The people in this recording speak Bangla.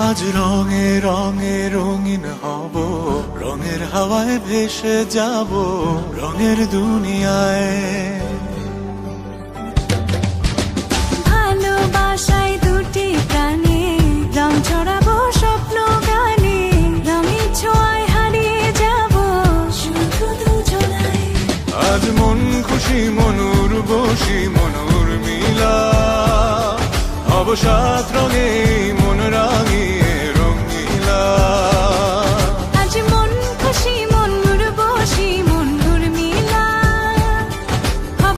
আজ রঙে রঙে রঙিন হব, রঙের হাওয়ায় ভেসে যাব রঙের দুনিয়ায়। ভালোবাসায় দুটি প্রাণে রং ছড়াবো স্বপ্ন গানে, রঙের ছোঁয়ায় হারিয়ে যাব শুধু দুজনায়। আজ মন খুশি মনুর বসি মনুর মিলা, অবসাদ রঙে মন রাঙা